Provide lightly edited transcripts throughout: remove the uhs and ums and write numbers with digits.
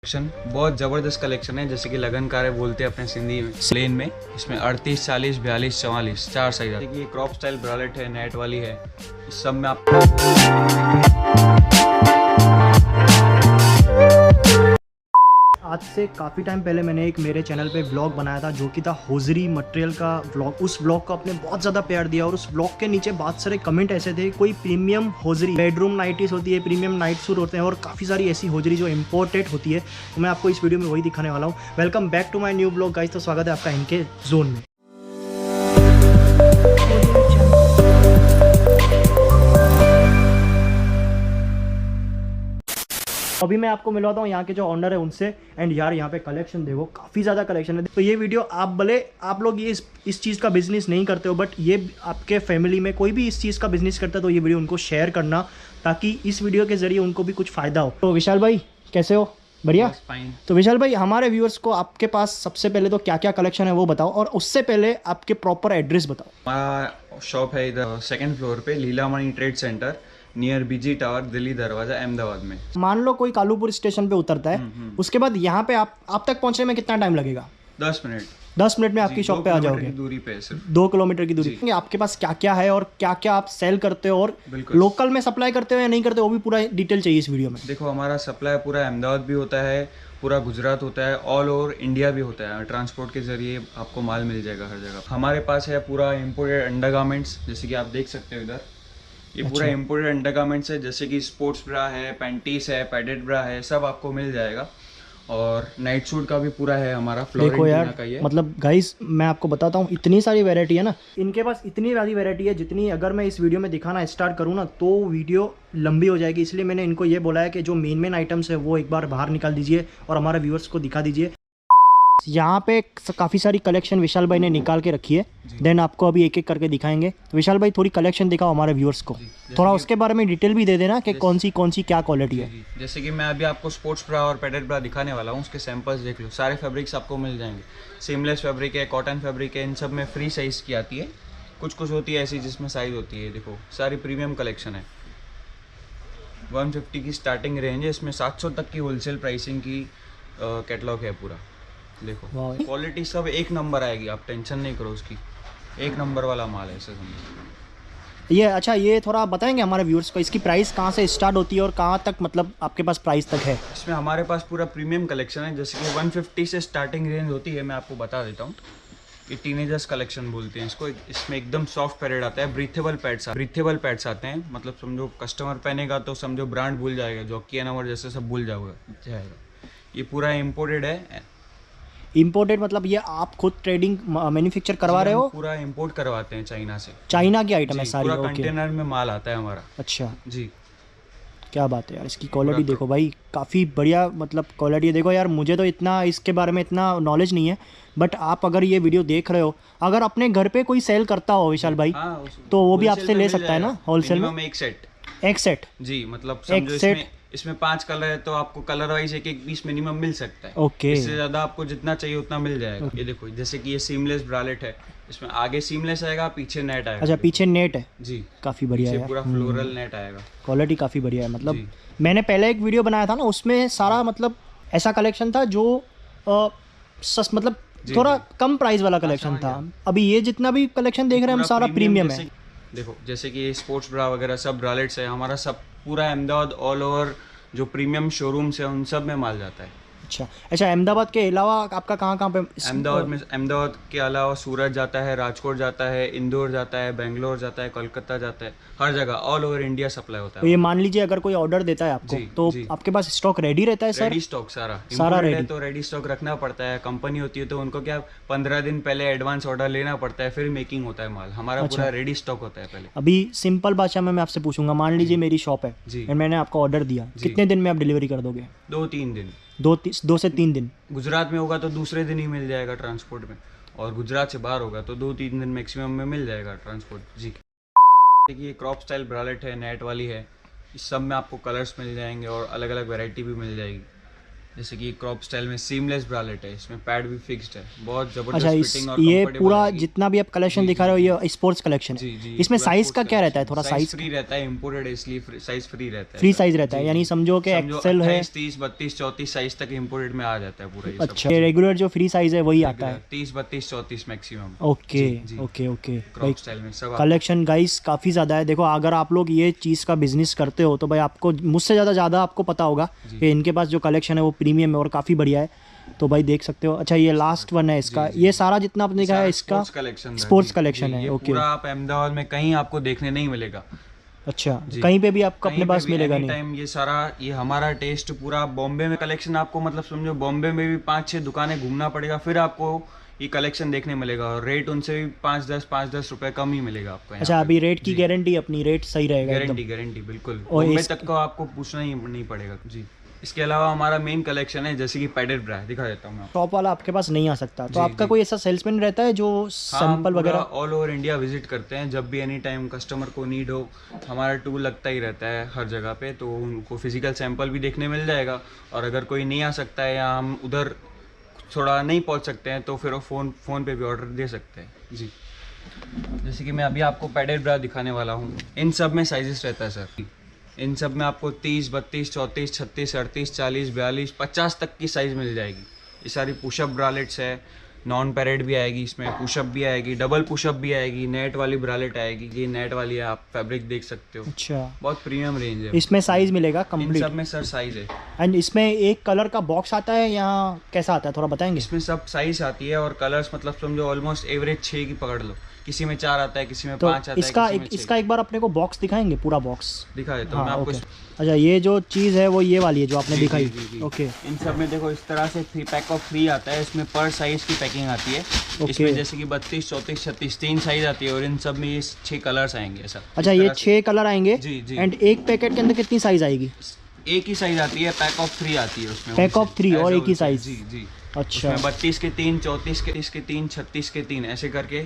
Collection बहुत ज़बरदस्त collection है, जैसे कि लगनकार बोलते हैं अपने सिंधी में प्लेन में। इसमें 38, 40, 42, 44 4 साइज है। ये क्रॉप स्टाइल ब्रालेट है, नेट वाली है। इस सब में आपको आज से काफ़ी टाइम पहले मैंने एक मेरे चैनल पे ब्लॉग बनाया था जो कि था होजरी मटेरियल का ब्लॉग। उस ब्लॉग को आपने बहुत ज़्यादा प्यार दिया और उस ब्लॉग के नीचे बहुत सारे कमेंट ऐसे थे, कोई प्रीमियम होजरी बेडरूम नाइटीज होती है, प्रीमियम नाइट सूट होते हैं और काफ़ी सारी ऐसी होजरी जो इम्पोर्टेड होती है। तो मैं आपको इस वीडियो में वही दिखाने वाला हूँ। Welcome back to my new blog guys. तो स्वागत है आपका इनके जोन में। अभी मैं आपको मिलवाता हूँ यहाँ के जो ऑनर है उनसे। एंड यार यहाँ पे कलेक्शन देखो, काफ़ी ज़्यादा कलेक्शन है। तो ये वीडियो आप लोग ये इस चीज़ का बिजनेस नहीं करते हो, बट ये आपके फैमिली में कोई भी इस चीज़ का बिजनेस करता है तो ये वीडियो उनको शेयर करना, ताकि इस वीडियो के ज़रिए उनको भी कुछ फ़ायदा हो। तो विशाल भाई कैसे हो? बढ़िया। तो विशाल भाई, हमारे व्यूअर्स को आपके पास सबसे पहले तो क्या क्या कलेक्शन है वो बताओ, और उससे पहले आपके प्रॉपर एड्रेस बताओ। हमारा शॉप है इधर सेकंड फ्लोर पे, लीलामणि ट्रेड सेंटर, नियर बीजी टावर, दिल्ली दरवाजा, अहमदाबाद में। मान लो कोई कालूपुर स्टेशन पे उतरता है, उसके बाद यहाँ पे आप तक पहुँचने में कितना टाइम लगेगा? 10 मिनट। 10 मिनट में आपकी शॉप पे आ जाओगे। दूरी पे सिर्फ 2 किलोमीटर की दूरी। आपके पास क्या क्या है और क्या क्या आप सेल करते हो, और लोकल में सप्लाई करते हो या नहीं करते हो, वो भी पूरा डिटेल चाहिए इस वीडियो में। देखो, हमारा सप्लाई पूरा अहमदाबाद भी होता है, पूरा गुजरात होता है, ऑल ओवर इंडिया भी होता है। ट्रांसपोर्ट के जरिए आपको माल मिल जाएगा हर जगह। हमारे पास है पूरा इम्पोर्टेड अंडरगारमेंट्स, जैसे कि आप देख सकते हो इधर। ये पूरा इम्पोर्टेड अंडरगारमेंट्स है, जैसे कि स्पोर्ट्स ब्रा है, पैंटीस है, पैडेड ब्रा है, सब आपको मिल जाएगा। और नाइट सूट का भी पूरा है हमारा, देखो यार, का ही है। मतलब गाइस मैं आपको बताता हूँ, इतनी सारी वैरायटी है ना इनके पास, इतनी सारी वैरायटी है जितनी अगर मैं इस वीडियो में दिखाना स्टार्ट करूँ ना तो वीडियो लंबी हो जाएगी। इसलिए मैंने इनको ये बोला है कि जो मेन आइटम्स है वो एक बार बाहर निकाल दीजिए और हमारे व्यूअर्स को दिखा दीजिए। यहाँ पे काफ़ी सारी कलेक्शन विशाल भाई ने निकाल के रखी है, देन आपको अभी एक एक करके दिखाएंगे। तो विशाल भाई थोड़ी कलेक्शन दिखाओ हमारे व्यूअर्स को, थोड़ा उसके बारे में डिटेल भी दे देना कि कौन सी क्या क्वालिटी है। जैसे कि मैं अभी आपको स्पोर्ट्स ब्रा और पैडेड ब्रा दिखाने वाला हूँ, उसके सैंपल्स देख लो। सारे फैब्रिक्स आपको मिल जाएंगे। सीमलेस फैब्रिक है, कॉटन फैब्रिक है, इन सब में फ्री साइज़ की आती है। कुछ कुछ होती है ऐसी जिसमें साइज़ होती है। देखो, सारी प्रीमियम कलेक्शन है। 150 की स्टार्टिंग रेंज है, इसमें 700 तक की होलसेल प्राइसिंग की कैटलॉग है पूरा। देखो, क्वालिटी सब एक नंबर आएगी, आप टेंशन नहीं करो उसकी। एक नंबर वाला माल है ऐसे समझो। ये अच्छा, ये थोड़ा बताएंगे हमारे व्यूअर्स को, इसकी प्राइस कहाँ से स्टार्ट होती है और कहाँ तक मतलब आपके पास प्राइस तक है? इसमें हमारे पास पूरा प्रीमियम कलेक्शन है, जैसे कि 150 से स्टार्टिंग रेंज होती है। मैं आपको बता देता हूँ, ये टीनेजर्स कलेक्शन बोलते हैं इसको। इसमें एकदम सॉफ्ट पैडेड आता है, ब्रीथेबल पैड्स आते हैं। मतलब समझो कस्टमर पहनेगा तो समझो ब्रांड भूल जाएगा, जॉकी नंबर जैसे सब भूल जाएगा। ये पूरा इम्पोर्टेड है। इम्पोर्टेड मतलब ये आप खुद ट्रेडिंग मैन्युफैक्चर करवा रहे हो? पूरा इंपोर्ट करवाते हैं चाइना से। चाइना की आइटम है सारी? पूरा कंटेनर में माल आता है हमारा। अच्छा जी, क्या बात है यार। इसकी क्वालिटी देखो भाई, काफ़ी बढ़िया मतलब क्वालिटी देखो यार। मुझे तो इतना इसके बारे में इतना नॉलेज नहीं है, बट आप अगर ये वीडियो देख रहे हो, अगर अपने घर पे कोई सेल करता हो विशाल भाई, तो वो भी आपसे ले सकता है ना होलसेल में? एक सेट जी, मतलब समझो इसमें 5 कलर है तो आपको कलर वाइज एक पीस मिनिमम मिल सकता है। ओके। इससे ज्यादा आपको जितना चाहिए उतना मिल जाएगा। ये देखो, जैसे कि ये सीमलेस ब्रालेट है, इसमें आगे सीमलेस आएगा, पीछे नेट आएगा। अच्छा, पीछे नेट है जी, काफ़ी बढ़िया है, पूरा फ्लोरल नेट आएगा। क्वालिटी काफ़ी बढ़िया है। मतलब मैंने पहले एक वीडियो बनाया था ना, उसमें सारा मतलब ऐसा कलेक्शन था जो मतलब थोड़ा कम प्राइस वाला कलेक्शन था। अभी ये जितना भी कलेक्शन देख रहे हैं हम सारा प्रीमियम है। देखो, जैसे कि स्पोर्ट्स ब्रा वगैरह सब ब्रालेट्स है हमारा, सब पूरा अहमदाबाद ऑल ओवर जो प्रीमियम शोरूम्स है उन सब में माल जाता है। अच्छा, अहमदाबाद के अलावा आपका कहाँ पे? अहमदाबाद के अलावा सूरत जाता है, राजकोट जाता है, इंदौर जाता है, बेंगलोर जाता है, कोलकाता जाता है, हर जगह ऑल ओवर इंडिया सप्लाई होता है। तो ये मान लीजिए अगर कोई ऑर्डर देता है आपको, तो आपके पास स्टॉक रेडी रहता है? सर रेडी स्टॉक सारा रेडी, तो रेडी स्टॉक रखना पड़ता है। कंपनी होती है तो उनको क्या 15 दिन पहले एडवांस ऑर्डर लेना पड़ता है, फिर मेकिंग होता है माल। हमारा पूरा रेडी स्टॉक होता है पहले। अभी सिंपल भाषा में मैं आपसे पूछूंगा, मान लीजिए मेरी शॉप है और मैंने आपको ऑर्डर दिया, कितने दिन में आप डिलीवरी कर दोगे? 2-3 दिन। 2 से 3 दिन। गुजरात में होगा तो दूसरे दिन ही मिल जाएगा ट्रांसपोर्ट में, और गुजरात से बाहर होगा तो 2-3 दिन मैक्सिमम में मिल जाएगा ट्रांसपोर्ट। जी, देखिए क्रॉप स्टाइल ब्रालेट है, नेट वाली है। इस सब में आपको कलर्स मिल जाएंगे और अलग अलग वैरायटी भी मिल जाएगी। जैसे कि क्रॉप स्टाइल में सीमलेस ब्रालेट है, इसमें पैड भी फिक्स्ड है, बहुत जबरदस्त अच्छा फिटिंग और ये कंफर्टेबल पूरा रहेगी। जितना भी आप कलेक्शन दिखा रहे हो ये स्पोर्ट्स कलेक्शन है। जी जी, इसमें पूरा साइज का sports क्या रहता है, collection। थोड़ा साइज फ्री रहता है, इम्पोर्टेड है इसलिए साइज फ्री रहता है। Free sir. साइज रहता है, जी, यानी जी। समझो कि एक्सेल है। 28, 30, 32, 34 साइज तक इम्पोर्टेड में आ जाता है पूरा ये सब। अच्छा रेगुलर जो फ्री साइज है वही आता है। 30, 32, 34 मैक्सिमम। ओके जी। ओके ओके भाई क्रॉप स्टाइल में सब कलेक्शन गाइस काफ़ी ज़्यादा है। देखो अगर आप लोग ये चीज़ का बिजनेस करते हो तो भाई आपको मुझसे ज़्यादा आपको पता होगा कि इनके पास जो कलेक्शन है वो प्रीमियम है और काफ़ी बढ़िया है। तो भाई देख सकते हो। अच्छा ये लास्ट वन है इसका, ये सारा जितना आपने दिखाया है इसका स्पोर्ट्स कलेक्शन है। ओके पूरा आप अहमदाबाद में कहीं आपको देखने नहीं मिलेगा। अच्छा कहीं पे भी आपको अपने पास मिलेगा नहीं। टाइम ये सारा ये हमारा टेस्ट पूरा बॉम्बे में कलेक्शन आपको मतलब समझो बॉम्बे में भी 5-6 दुकानें घूमना पड़ेगा फिर आपको ये कलेक्शन देखने मिलेगा और रेट उनसे भी 5-10 रुपए कम ही मिलेगा आपको। अच्छा अभी रेट की गारंटी अपनी रेट सही रहेगा एकदम। गारंटी बिल्कुल, और बॉम्बे तक को आपको पूछना ही नहीं पड़ेगा जी। इसके अलावा हमारा मेन कलेक्शन है जैसे कि पैडेड ब्रा, दिखा देता हूँ मैं। टॉप वाला आपके पास नहीं आ सकता तो आपका कोई ऐसा सेल्समैन रहता है जो सैंपल वगैरह ऑल ओवर इंडिया विजिट करते हैं, जब भी एनी टाइम कस्टमर को नीड हो हमारा टूल लगता ही रहता है हर जगह पे, तो उनको फिजिकल सैंपल भी देखने मिल जाएगा। और अगर कोई नहीं आ सकता है या हम उधर थोड़ा नहीं पहुंच सकते हैं तो फिर वो फ़ोन पे भी ऑर्डर दे सकते हैं जी। जैसे कि मैं अभी आपको पैडेड ब्रा दिखाने वाला हूँ, इन सब में साइजेस रहता है सर। इन सब में आपको 30, 32, 34, 36, 38, 40, 42, 50 तक की साइज़ मिल जाएगी। ये सारी पुशअप ब्रालेट्स है, नॉन पैरेड भी आएगी, इसमें पुशअप भी आएगी, डबल पुशअप भी आएगी, नेट वाली ब्रालेट आएगी। ये नेट वाली है, आप फैब्रिक देख सकते हो। अच्छा बहुत प्रीमियम रेंज है। इसमें साइज मिलेगा इन कंप्लीट? सब में सर साइज है। एंड इसमें एक कलर का बॉक्स आता है या कैसा आता है थोड़ा बताएंगे? इसमें सब साइज आती है और कलर्स मतलब समझो ऑलमोस्ट एवरेज 6 की पकड़ लो, किसी में 4 आता है, किसी में तो 5 आता है, इसका किसी में 6। इसका एक बार अपने को बॉक्स दिखाएंगे, पूरा बॉक्स दिखा देता हूँ मैं आपको। अच्छा ये जो चीज़ है वो ये वाली है जो आपने दिखाई। जी। ओके इन सब में देखो इस तरह से 3 पैक ऑफ 3 आता है, इसमें पर साइज की पैकिंग आती है। इसमें जैसे कि 32, 34, 36 3 साइज आती है और इन सब में ये 6 कलर्स आएंगे ऐसा। अच्छा ये 6 कलर आएंगे जी जी। एंड एक पैकेट के अंदर कितनी साइज आएगी? एक ही साइज आती है, पैक ऑफ 3 आती है उसमें। पैक ऑफ 3 और एक ही साइज? जी जी। अच्छा 32 के 3, 34 के 3, 36 के 3 ऐसे करके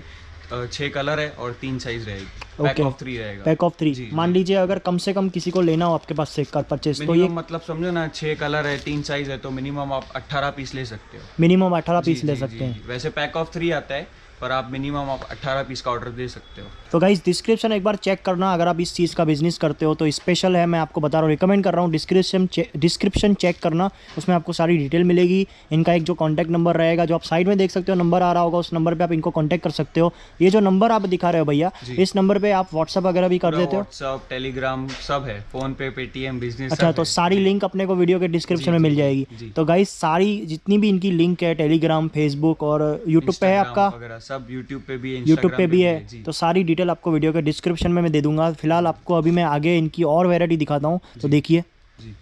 6 कलर है और 3 साइज रहेगी। पैक ऑफ 3 रहेगा। पैक ऑफ 3 मान लीजिए अगर कम से कम किसी को लेना हो आपके पास से कर परचेस तो ये मतलब समझो ना 6 कलर है 3 साइज है तो मिनिमम आप 18 पीस ले सकते हो। मिनिमम 18 पीस ले सकते हैं। वैसे पैक ऑफ 3 आता है पर आप मिनिमम आप 18 पीस का ऑर्डर दे सकते हो। तो गाइस डिस्क्रिप्शन एक बार चेक करना अगर आप इस चीज़ का बिजनेस करते हो तो स्पेशल है, मैं आपको बता रहा हूँ, रिकमेंड कर रहा हूँ। डिस्क्रिप्शन चेक करना, उसमें आपको सारी डिटेल मिलेगी। इनका एक जो कॉन्टैक्ट नंबर रहेगा जो आप साइड में देख सकते हो, नंबर आ रहा होगा, उस नंबर पे आप इनको कॉन्टैक्ट कर सकते हो। ये जो नंबर आप दिखा रहे हो भैया इस नंबर पे आप व्हाट्सअप वगैरह भी कर देते हो? व्हाट्सअप, टेलीग्राम सब है, फोन पे, पेटीएम, बिजनेस। अच्छा तो सारी लिंक अपने को वीडियो के डिस्क्रिप्शन में मिल जाएगी। तो गाइस सारी जितनी भी इनकी लिंक है टेलीग्राम, फेसबुक और यूट्यूब पे है आपका, सब यूट्यूब पे भी, यूट्यूब पे भी है। तो सारी डिटेल आपको वीडियो के डिस्क्रिप्शन में मैं दे दूंगा। फिलहाल आपको अभी मैं आगे इनकी और वैरायटी दिखाता हूँ, तो देखिए। जी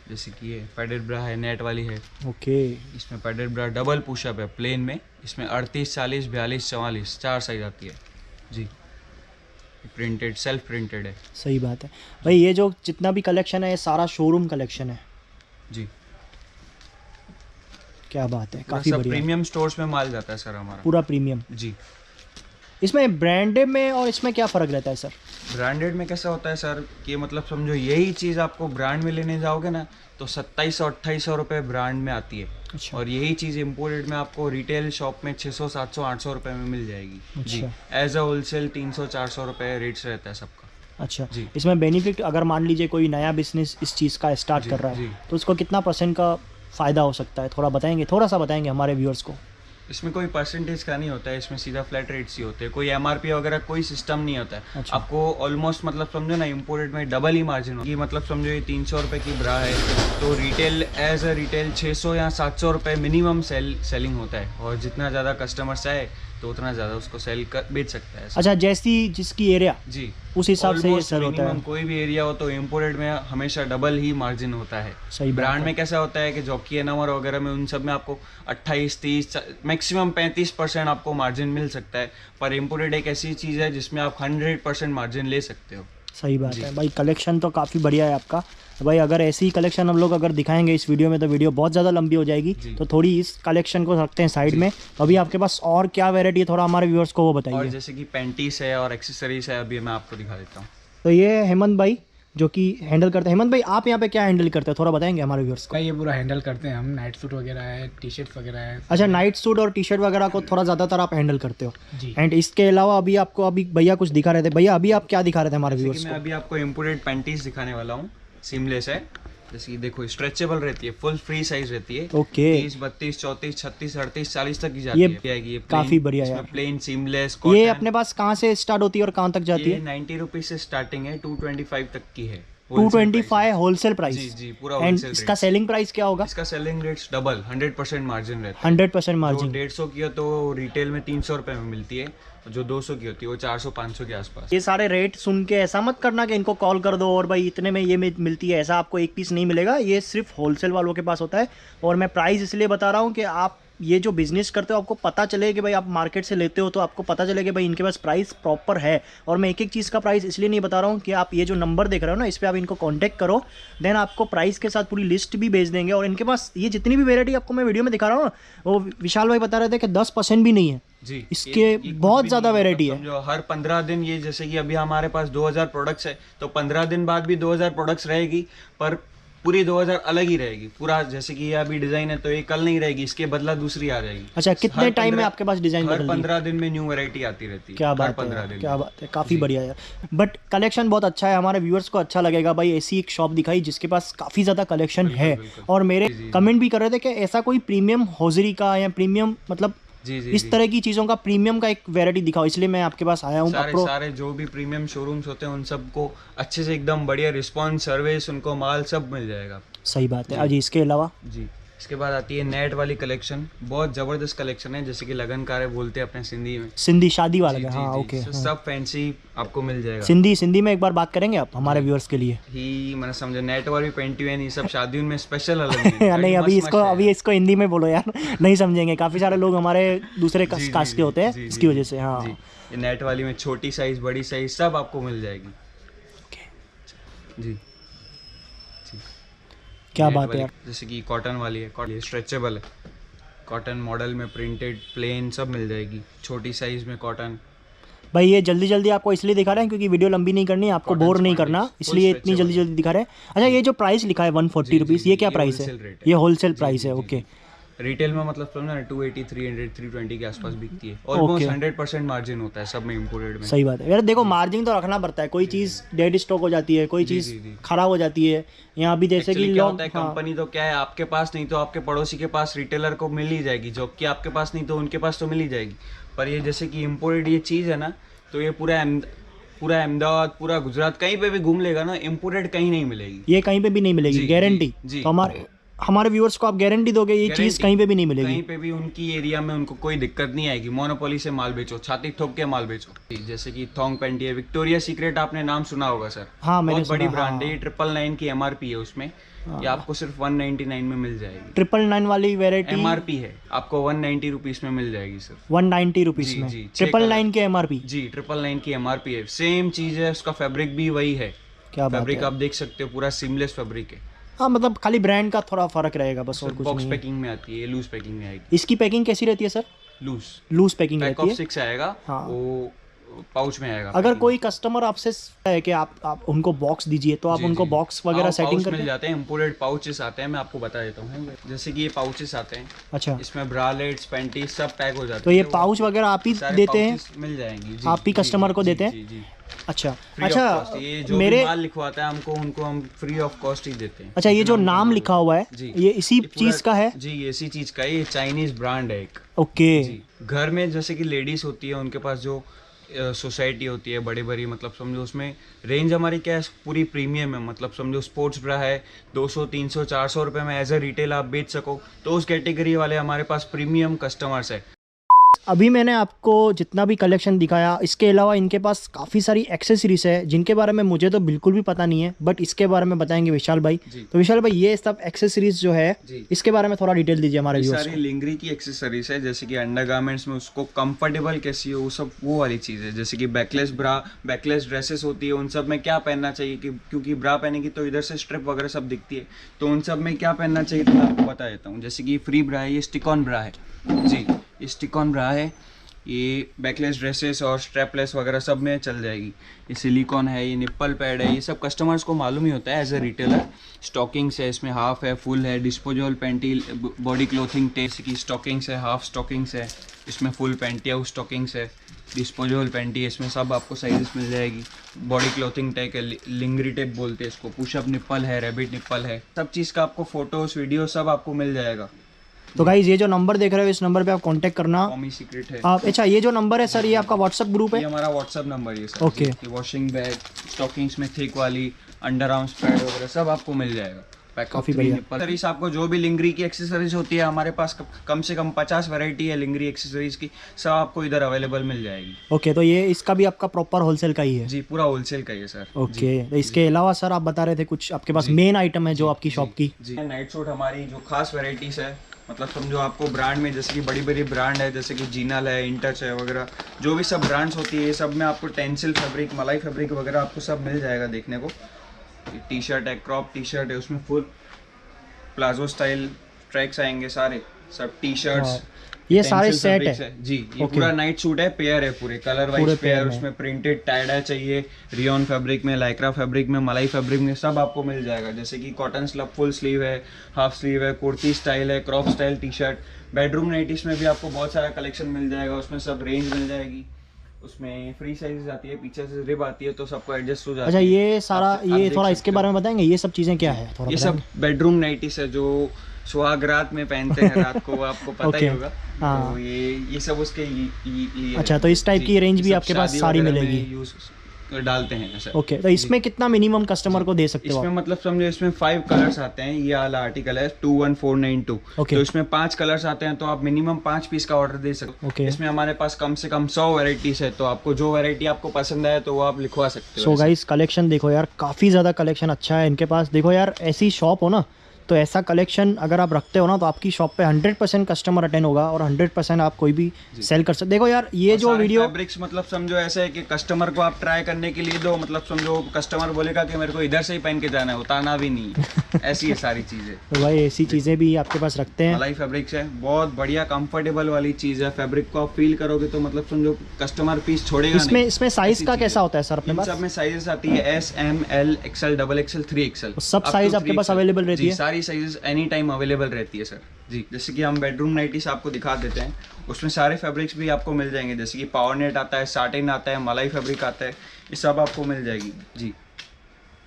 जैसे कि ये पैडेड ब्रा है, नेट वाली है। ओके इसमें पैडेड ब्रा डबल पुशअप है प्लेन में, इसमें 38, 40, 42, 44 4 साइज आती है जी। प्रिंटेड, सेल्फ प्रिंटेड है। सही बात है भाई। ये जो जितना भी कलेक्शन है ये सारा शोरूम कलेक्शन है जी। क्या बात है, काफ़ी बढ़िया। प्रीमियम स्टोर्स में माल जाता है सर हमारा, पूरा प्रीमियम जी। इसमें ब्रांडेड में और इसमें क्या फ़र्क रहता है सर? ब्रांडेड में कैसा होता है सर कि मतलब समझो यही चीज़ आपको ब्रांड में लेने जाओगे ना तो 2700-2800 रुपये ब्रांड में आती है। अच्छा। और यही चीज़ इम्पोर्टेड में आपको रिटेल शॉप में 600, 700, 800 रुपये में मिल जाएगी। अच्छा। जी एज अ होलसेल 300-400 रुपये रेट्स रहता है सबका। अच्छा जी। इसमें बेनिफिट अगर मान लीजिए कोई नया बिजनेस इस चीज़ का स्टार्ट कर रहा है तो उसको कितना % का फ़ायदा हो सकता है, थोड़ा बताएंगे, थोड़ा सा बताएंगे हमारे व्यूअर्स को? इसमें कोई परसेंटेज का नहीं होता है, इसमें सीधा फ्लैट रेट्स ही होते हैं, कोई एमआरपी वगैरह कोई सिस्टम नहीं होता है। अच्छा। आपको ऑलमोस्ट मतलब समझो ना इम्पोर्टेड में डबल ही मार्जिन होगी। मतलब समझो ये 300 रुपये की ब्रा है तो रिटेल एज अ रिटेल 600 या 700 रुपये मिनिमम सेलिंग होता है और जितना ज़्यादा कस्टमर्स आए तो उतना ज़्यादा उसको सेल कर बेच सकता है। अच्छा जैसी जिसकी एरिया जी उस हिसाब से ये सर होता है। कोई भी एरिया हो तो इम्पोर्टेड में हमेशा डबल ही मार्जिन होता है। सही बात ब्रांड है। में कैसा होता है कि जॉकी एनवर वगैरह में उन सब में आपको 28, 30 मैक्सिमम 35% आपको मार्जिन मिल सकता है, पर इम्पोर्टेड एक ऐसी चीज़ है जिसमें आप 100% मार्जिन ले सकते हो। सही बात है भाई। कलेक्शन तो काफ़ी बढ़िया है आपका भाई। अगर ऐसी ही कलेक्शन हम लोग अगर दिखाएंगे इस वीडियो में तो वीडियो बहुत ज़्यादा लंबी हो जाएगी, तो थोड़ी इस कलेक्शन को रखते हैं साइड में। तो अभी आपके पास और क्या वैरायटी है, थोड़ा हमारे व्यूअर्स को वो और बताइए। जैसे कि पैंटीस है और एक्सेसरीज है, अभी मैं आपको दिखा देता हूँ। तो ये हेमंत भाई जो कि हैंडल करते हैं। हेमंत भाई, आप यहाँ पे क्या हैंडल करते हैं, थोड़ा बताएंगे हमारे व्यूअर्स को? का ये पूरा हैंडल करते हैं हम, नाइट सूट वगैरह है, टी शर्ट वगैरह है। अच्छा, नाइट सूट और टी शर्ट वगैरह को थोड़ा ज़्यादातर आप हैंडल करते हो। जी। एंड इसके अलावा अभी आपको अभी भैया कुछ दिखा रहे थे, भैया अभी आप क्या दिखा रहे थे हमारे जैसे व्यूअर्स कि को? मैं अभी आपको इम्पोर्टेड पैंटीज दिखाने वाला हूँ, सीमलेस है। जैसे कि देखो स्ट्रेचेबल रहती है, फुल फ्री साइज रहती है। ओके, 30, 32, 34, 36, 38, 40 तक की जाती ये है। ये काफी बढ़िया यार। प्लेन सीमलेस ये कॉटन। अपने पास कहाँ से स्टार्ट होती है और कहाँ तक जाती है? 90 रुपीज से स्टार्टिंग है, 225 तक की है। 225 होलसेल प्राइस। जी जी, पूरा एंड होलसेल इसका सेलिंग प्राइस क्या होगा? इसका सेलिंग रेट्स डबल 100% मार्जिन रहता है। 100% जो मार्जिन। 150 की हो तो रिटेल में 300 रुपए में मिलती है, जो 200 की होती है वो 400-500 के आसपास। ये सारे रेट सुन के ऐसा मत करना कि इनको कॉल कर दो और भाई इतने में ये मिलती है, ऐसा आपको एक पीस नहीं मिलेगा। ये सिर्फ होलसेल वालों के पास होता है। और मैं प्राइस इसलिए बता रहा हूँ कि आप ये जो बिजनेस करते हो आपको पता चले कि भाई आप मार्केट से लेते हो तो आपको पता चले कि भाई इनके पास प्राइस प्रॉपर है। और मैं एक एक चीज़ का प्राइस इसलिए नहीं बता रहा हूँ कि आप ये जो नंबर देख रहे हो ना, इस पर आप इनको कांटेक्ट करो, देन आपको प्राइस के साथ पूरी लिस्ट भी भेज देंगे। और इनके पास ये जितनी भी वेरायटी आपको मैं वीडियो में दिखा रहा हूँ ना, वो विशाल भाई बता रहे थे कि 10% भी नहीं है जी, इसके, ये कुछ बहुत भी ज़्यादा नहीं वैरायटी है। समझो हर 15 दिन ये, जैसे कि अभी हमारे पास 2000 प्रोडक्ट्स है तो 15 दिन बाद भी 2000 प्रोडक्ट्स रहेगी, पर पूरी 2000 अलग ही रहेगी। पूरा जैसे कि ये अभी डिजाइन है तो ये कल नहीं रहेगी, इसके बदला दूसरी आ जाएगी। अच्छा, कितने हर टाइम में 15 आपके पास डिजाइन हर बदलती है? 15 दिन में न्यू वैरायटी आती रहती है। क्या हर बात 15 है, दिन क्या में। बात है, काफ़ी बढ़िया यार। बट कलेक्शन बहुत अच्छा है, हमारे व्यूअर्स को अच्छा लगेगा भाई। ऐसी एक शॉप दिखाई जिसके पास काफ़ी ज़्यादा कलेक्शन है। और मेरे कमेंट भी कर रहे थे कि ऐसा कोई प्रीमियम होजरी का या प्रीमियम मतलब जी जी इस तरह की चीज़ों का प्रीमियम का एक वैरायटी दिखाओ, इसलिए मैं आपके पास आया हूँ। सारे जो भी प्रीमियम शोरूम्स होते हैं उन सबको अच्छे से एकदम बढ़िया रिस्पॉन्स, सर्विस, उनको माल सब मिल जाएगा। सही बात है। अजी इसके अलावा जी, इसके बाद आती है नेट वाली कलेक्शन। बहुत जबरदस्त कलेक्शन है, जैसे कि लगनकार बोलते हैं अपने सिंधी में। सिंधी शादी वाला जी, का, जी, हाँ जी, ओके। सब फैंसी आपको मिल जाएगा। सिंधी में एक बार बात करेंगे आप हमारे व्यूअर्स के लिए? ही मैंने समझा नेट वाली पेंटी है, ये सब शादियों में स्पेशल अलग है। नहीं, अभी इसको हिंदी में बोलो यार, नहीं समझेंगे। काफ़ी सारे लोग हमारे दूसरे कास्ट के होते हैं, इसकी वजह से। हाँ, ये नेट वाली में छोटी साइज, बड़ी साइज सब आपको मिल जाएगी। जी, क्या बात है यार। जैसे कि कॉटन वाली है, कॉटन स्ट्रेचेबल है, कॉटन मॉडल में प्रिंटेड, प्लेन सब मिल जाएगी। छोटी साइज में कॉटन। भाई ये जल्दी जल्दी आपको इसलिए दिखा रहे हैं क्योंकि वीडियो लंबी नहीं करनी, आपको Cotton बोर नहीं sponge, करना, full इसलिए इतनी जल्दी stretchable जल्दी दिखा रहे हैं। अच्छा, ये जो प्राइस लिखा है 140 रुपीज़, ये क्या प्राइस है? wholesale rate है। ये होलसेल प्राइस है, ओके। रिटेल में मतलब समझना 280, 300, 320 के आसपास बिकती है। ऑलमोस्ट 100% मार्जिन होता है सब में, इम्पोर्टेड में। सही बात है यार। देखो मार्जिन तो रखना पड़ता है, कोई चीज़ डेड स्टॉक हो जाती है, कोई चीज़ खराब हो जाती है। यहाँ भी जैसे कि क्या लोग, होता है, कंपनी तो क्या है, आपके पास नहीं तो आपके पड़ोसी के पास, रिटेलर को मिल ही जाएगी। जो कि आपके पास नहीं तो उनके पास तो मिल ही जाएगी। पर ये जैसे कि इम्पोर्टेड ये चीज़ है ना, तो ये पूरा अहमदाबाद, पूरा गुजरात, कहीं पे भी घूम लेगा ना, इम्पोर्टेड कहीं नहीं मिलेगी। ये कहीं पे भी नहीं मिलेगी, गारंटी। तो हमारे व्यूअर्स को आप गारंटी दोगे ये चीज़ कहीं पे भी नहीं मिलेगी? कहीं पे भी उनकी एरिया में उनको कोई दिक्कत नहीं आएगी। मोनोपोली से माल बेचो, छाती ठोक के माल बेचो। जैसे कि थोंग पेंटी है, विक्टोरिया सीक्रेट आपने नाम सुना होगा सर। हाँ, मैंने बहुत बड़ी ब्रांड है, 999 की MRP है उसमें। ये आपको सिर्फ 199 में मिल जाएगी। 999 वाली वेरायटी MRP है, आपको 190 रुपीज में मिल जाएगी सिर्फ। 190 रुपीज़ में 999 के MRP? जी, 999 की MRP है। सेम चीज है, उसका फैब्रिक भी वही है। क्या बात है। फैब्रिक आप देख सकते हो, पूरा सीमलेस फैब्रिक है। हाँ, मतलब खाली ब्रांड का थोड़ा फर्क रहेगा बस, और कुछ बॉक्स नहीं। पैकिंग में आती है, लूज पैकिंग में आएगी। इसकी पैकिंग कैसी रहती है सर? लूज पैकिंग पैक रहती ऑफ है। 6 आएगा। हाँ। वो पाउच में आएगा। अगर कोई कस्टमर आपसे है कि आप उनको बॉक्स दीजिए तो आप उनको बॉक्स वगैरह सेटिंग मिल करके? जाते हैं, इंपोर्टेड पाउचेस आते हैं, मैं आपको बता देता हूँ। जैसे कि ये पाउचेस आते हैं, अच्छा, इसमें ब्रालेट्स, पैंटीज सब पैक हो जाते तो ये पाउच वगैरह आप ही देते हैं? मिल जाएंगी जी, आप ही कस्टमर को देते हैं? जी जी। अच्छा अच्छा, ये जो भी माल लिखवाता है हमको, उनको हम फ्री ऑफ कॉस्ट ही देते हैं। अच्छा, ये जो नाम लिखा हुआ है ये इसी चीज का है? जी, इसी चीज का है। ये चाइनीज ब्रांड है एक। ओके। घर में जैसे कि लेडीज होती है, उनके पास जो सोसाइटी होती है बड़ी बड़ी, मतलब समझो उसमें रेंज हमारी क्या है, पूरी प्रीमियम है। मतलब समझो स्पोर्ट्स ब्रा है 200, 300, 400 रुपये में एज अ रिटेल आप बेच सको, तो उस कैटेगरी वाले हमारे पास प्रीमियम कस्टमर्स है। अभी मैंने आपको जितना भी कलेक्शन दिखाया, इसके अलावा इनके पास काफ़ी सारी एक्सेसरीज है जिनके बारे में मुझे तो बिल्कुल भी पता नहीं है, बट इसके बारे में बताएंगे विशाल भाई। तो विशाल भाई, ये सब एक्सेसरीज जो है इसके बारे में थोड़ा डिटेल दीजिए हमारे व्यूअर्स को। सारी लिंगरी की एक्सेसरीज है, जैसे कि अंडरगारमेंट्स में उसको कंफर्टेबल कैसी हो, वो सब वो वाली चीज़ है। जैसे कि बैकलेस ब्रा, बैकलेस ड्रेसेस होती है, उन सब में क्या पहनना चाहिए, क्योंकि ब्रा पहनेगी तो इधर से स्ट्रिप वगैरह सब दिखती है, तो उन सब में क्या पहनना चाहिए तो मैं आपको बता देता हूँ। जैसे कि फ्री ब्रा है, ये स्टिक ऑन ब्रा है जी, ये स्टिक ऑन ब्रा है। ये बैकलेस ड्रेसेस और स्ट्रैपलेस वगैरह सब में चल जाएगी। ये सिलिकॉन है, ये निप्पल पैड है, ये सब कस्टमर्स को मालूम ही होता है एज ए रिटेलर। स्टॉकिंग्स है, इसमें हाफ है, फुल है, disposable panty, body clothing test की स्टॉकिंग्स है, हाफ स्टॉकिंग्स है, इसमें फुल पैंटी हाउस स्टॉकिंग्स है, डिस्पोजेबल पैंटी है, इसमें सब आपको साइजेस मिल जाएगी। बॉडी क्लोथिंग टैग है, लिंगरी टेप बोलते हैं इसको, पुशअप निप्पल है, रैबिट निप्पल है, सब चीज़ का आपको फोटोज वीडियो सब आपको मिल जाएगा। तो गाइज ये जो नंबर देख रहे हो इस नंबर पे आप कांटेक्ट करना। कॉमी सीक्रेट है। आप अच्छा ये जो नंबर है सर ये आपका व्हाट्सअप ग्रुप है? ये हमारा व्हाट्सअप नंबर है सर। ओके। ये वॉशिंग बैग, स्टॉकिंग्स में थिक वाली, अंडर आर्म्स पैड वगैरह सब आपको मिल जाएगा। काफी बढ़िया। एक्सेसरीज आपको जो भी लिंगरी की एक्सेसरीज होती है हमारे पास कम से कम 50 वैरायटी है लिंगरी एक्सेसरीज की, सब आपको इधर अवेलेबल मिल जाएगी। ओके, तो ये इसका भी आपका प्रॉपर होलसेल का ही है? जी, पूरा होलसेल का ही है सर। ओके, तो इसके अलावा सर आप बता रहे थे कुछ आपके पास मेन आइटम है जो आपकी शॉप की? जी, नाइट सूट हमारी जो खास वैरायटीज है, मतलब समझो आपको ब्रांड में जैसे कि बड़ी बड़ी ब्रांड है जैसे कि जीनल है, इंटच है वगैरह, जो भी सब ब्रांड्स होती है ये सब में आपको टेंसिल फैब्रिक, मलाई फैब्रिक वगैरह आपको सब मिल जाएगा देखने को। टी शर्ट है, क्रॉप टी शर्ट है, उसमें फुल प्लाजो स्टाइल ट्रैक्स आएंगे, सारे सब टी शर्ट्स, ये सारे सेट है जी। ये पूरा नाइट सूट है, पेयर है, पूरे कलर वाइज पेयर, उसमें प्रिंटेड टाइडा चाहिए, रियॉन फैब्रिक में, लाइक्रा फैब्रिक में, मलाई फैब्रिक में, सब आपको मिल जाएगा। जैसे कि कॉटन स्लब फुल स्लीव है, हाफ स्लीव है, कुर्ती स्टाइल है, crop style T shirt, bedroom nighties में भी आपको बहुत सारा कलेक्शन मिल जाएगा, उसमें सब रेंज मिल जाएगी। उसमें फ्री साइज आती है, पीछे से रिब आती है तो सबको एडजस्ट हो जाता है। अच्छा, ये सारा ये थोड़ा इसके बारे में बताएंगे, ये सब चीज़ें क्या है थोड़ा? ये सब बेडरूम नाइटीज है जो सुहाग रात में पहनते हैं रात को, आपको पता ही होगा। हाँ। तो ये सब उसके लिए। अच्छा, तो इस टाइप की रेंज भी आपके पास सारी मिलेगी? यूज डालते हैं ऐसा। ओके, तो इसमें कितना मिनिमम कस्टमर को दे सकते हो? इसमें मतलब समझो इसमें 5 कलर्स आते हैं, ये वाला आर्टिकल है 21492। ओके। तो इसमें 5 कलर्स आते हैं तो आप मिनिमम 5 पीस का ऑर्डर दे सकते हो। ओके। इसमें हमारे पास कम से कम 100 वेराइटीज है, तो आपको जो वेराइटी आपको पसंद आए तो वो आप लिखवा सकते हो। सो गाइस कलेक्शन देखो यार, काफ़ी ज़्यादा कलेक्शन अच्छा है इनके पास। देखो यार, ऐसी शॉप हो ना तो ऐसा कलेक्शन अगर आप रखते हो ना तो आपकी शॉप पे 100% कस्टमर अटेंड होगा और 100% आप कोई भी सेल कर सकते। देखो यार ये जो वीडियो फैब्रिक्स मतलब समझो ऐसा है कि कस्टमर को आप ट्राई करने के लिए दो, मतलब समझो कस्टमर बोलेगा कि मेरे को इधर से ही पहन के जाना है, उतारना भी नहीं ऐसी है सारी चीज़ें। तो भाई ऐसी चीज़ें भी आपके पास रखते हैं। मलाई फैब्रिक्स है, बहुत बढ़िया कंफर्टेबल वाली चीज़ है। फैब्रिक को आप फील करोगे तो मतलब समझो कस्टमर पीस छोड़ेगा नहीं। इसमें साइज का कैसा होता है सर अपने इन पास? सब में साइजेस आती है S, M, L, XL, XXL, 3XL। सब साइज आपके पास अवेलेबल रहती है? सारी साइजेस एनी टाइम अवेलेबल रहती है सर जी। जैसे कि हम बेडरूम नाइटीज आपको दिखा देते हैं, उसमें सारे फैब्रिक्स भी आपको मिल जाएंगे। जैसे कि पावर नेट आता है, साटिन आता है, मलाई फैब्रिक आता है, ये सब आपको मिल जाएगी जी।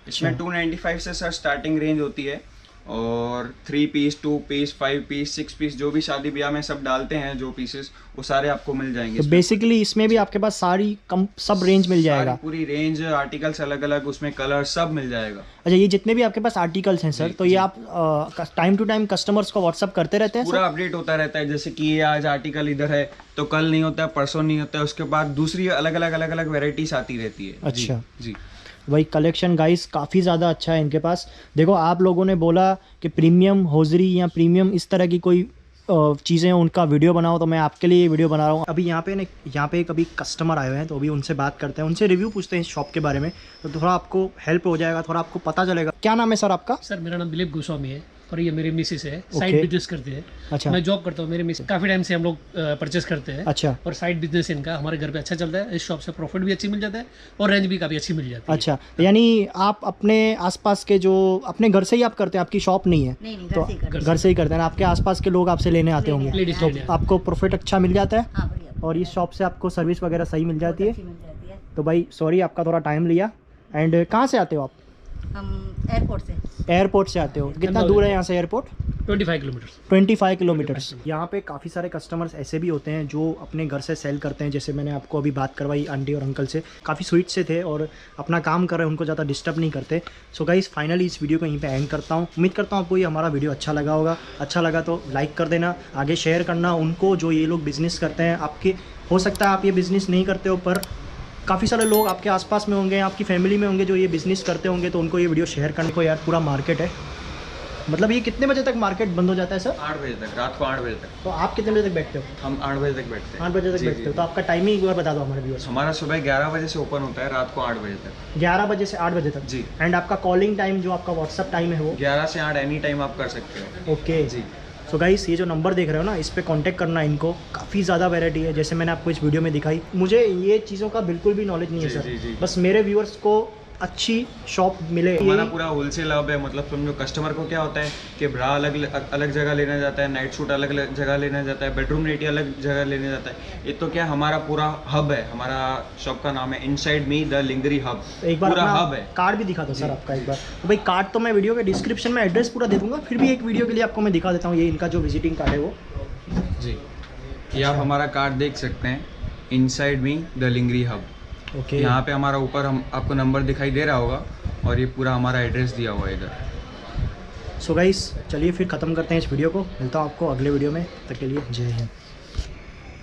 इसमें 295 से सर स्टार्टिंग रेंज होती है, और 3 पीस, 2 पीस, 5 पीस, 6 पीस, जो भी शादी ब्याह में सब डालते हैं जो पीसेस, वो सारे आपको मिल जाएंगे। तो बेसिकली इसमें भी आपके पास सारी सब रेंज मिल जाएगा? पूरी रेंज, आर्टिकल्स अलग अलग, उसमें कलर सब मिल जाएगा। अच्छा, ये जितने भी आपके पास आर्टिकल्स हैं सर, तो ये आप टाइम टू टाइम कस्टमर्स को व्हाट्सअप करते रहते हैं? पूरा अपडेट होता रहता है, जैसे कि ये आज आर्टिकल इधर है तो कल नहीं होता है, परसों नहीं होता है, उसके बाद दूसरी अलग अलग वेराइटीज आती रहती है। अच्छा जी। भाई कलेक्शन गाइस काफ़ी ज़्यादा अच्छा है इनके पास। देखो आप लोगों ने बोला कि प्रीमियम होजरी या प्रीमियम इस तरह की कोई चीज़ें उनका वीडियो बनाओ, तो मैं आपके लिए वीडियो बना रहा हूँ। अभी यहाँ पे एक अभी कस्टमर आए हुए हैं, तो अभी उनसे बात करते हैं, उनसे रिव्यू पूछते हैं इस शॉप के बारे में, तो थोड़ा आपको हेल्प हो जाएगा, थोड़ा आपको पता चलेगा। क्या नाम है सर आपका? सर मेरा नाम दिलीप गोस्वामी है और ये मेरी मिसेस है, साइड बिजनेस करते हैं। अच्छा। मैं जॉब करता हूँ, मेरे मिसेस काफ़ी टाइम से हम लोग परचेस करते हैं। अच्छा। और साइड बिजनेस इनका हमारे घर पे अच्छा चलता है, इस शॉप से प्रॉफिट भी अच्छी मिल जाता है और रेंज भी काफ़ी अच्छी मिल जाती है। अच्छा, यानी आप अपने आसपास के जो अपने घर से ही आप करते हैं, आपकी शॉप नहीं है? नहीं, तो घर से ही करते हैं। आपके आसपास के लोग आपसे लेने आते होंगे, लेडीज तो लेने आपको प्रॉफिट अच्छा मिल जाता है? हाँ, बढ़िया। और इस शॉप से आपको सर्विस वगैरह सही मिल जाती है? अच्छी मिल जाती है। तो भाई सॉरी आपका थोड़ा टाइम लिया। एंड कहाँ से आते हो आप? हम एयरपोर्ट से आते हो? कितना दूर है यहाँ से एयरपोर्ट? 25 किलोमीटर। 25 किलोमीटर्स। यहाँ पे काफ़ी सारे कस्टमर्स ऐसे भी होते हैं जो अपने घर से सेल करते हैं, जैसे मैंने आपको अभी बात करवाई आंटी और अंकल से, काफ़ी स्वीट से थे और अपना काम कर रहे हैं, उनको ज़्यादा डिस्टर्ब नहीं करते। सो गाइस फाइनली इस वीडियो को यहीं पे एंड करता हूँ। उम्मीद करता हूँ आपको ये हमारा वीडियो अच्छा लगा होगा। अच्छा लगा तो लाइक कर देना, आगे शेयर करना उनको जो ये लोग बिज़नेस करते हैं। आपके हो सकता है आप ये बिज़नेस नहीं करते हो, पर काफ़ी सारे लोग आपके आसपास में होंगे, आपकी फैमिली में होंगे जो ये बिज़नेस करते होंगे, तो उनको ये वीडियो शेयर करने को। यार पूरा मार्केट है, मतलब ये कितने बजे तक मार्केट बंद हो जाता है सर? 8 बजे तक, रात को 8 बजे तक। तो आप कितने बजे तक बैठते हो? हम 8 बजे तक बैठते हैं। 8 बजे तक बैठते हो, तो आपका टाइमिंग एक बार बता दो हमारे व्यूअर्स। हमारा सुबह 11 बजे से ओपन होता है, रात को 8 बजे तक। 11 बजे से 8 बजे तक जी। एंड आपका कॉलिंग टाइम जो आपका व्हाट्सअप टाइम है वो? 11 से 8 एनी टाइम आप कर सकते हो। ओके जी। सो गाइस ये जो नंबर देख रहे हो ना, इस पे कांटेक्ट करना है इनको। काफ़ी ज़्यादा वैरायटी है, जैसे मैंने आपको इस वीडियो में दिखाई। मुझे ये चीज़ों का बिल्कुल भी नॉलेज नहीं है जी, सर, जी, जी। बस मेरे व्यूअर्स को अच्छी शॉप मिले। हमारा पूरा होलसेल हब है, मतलब समझो कस्टमर को क्या होता है कि ब्रा अलग अलग जगह लेना जाता है, नाइट सूट अलग अलग जगह लेना जाता है, बेडरूम नेटी अलग जगह लेने जाता है। ये तो क्या हमारा पूरा हब है, हमारा शॉप का नाम है इनसाइड मी द लिंगरी हब। एक बार पूरा अपना हब है। कार्ड भी दिखा दो सर आपका एक बार। तो भाई कार्ड तो मैं वीडियो के डिस्क्रिप्शन में एड्रेस पूरा दे दूंगा, फिर भी एक वीडियो के लिए आपको मैं दिखा देता हूँ। ये इनका जो विजिटिंग कार्ड है वो। जी, ये आप हमारा कार्ड देख सकते हैं, inside me the लिंगरी hub. Okay, यहाँ पे हमारा ऊपर हम आपको नंबर दिखाई दे रहा होगा और ये पूरा हमारा एड्रेस दिया हुआ है इधर। सो गाइस चलिए फिर ख़त्म करते हैं इस वीडियो को। मिलता हूँ आपको अगले वीडियो में, तब तक के लिए जय हिंद।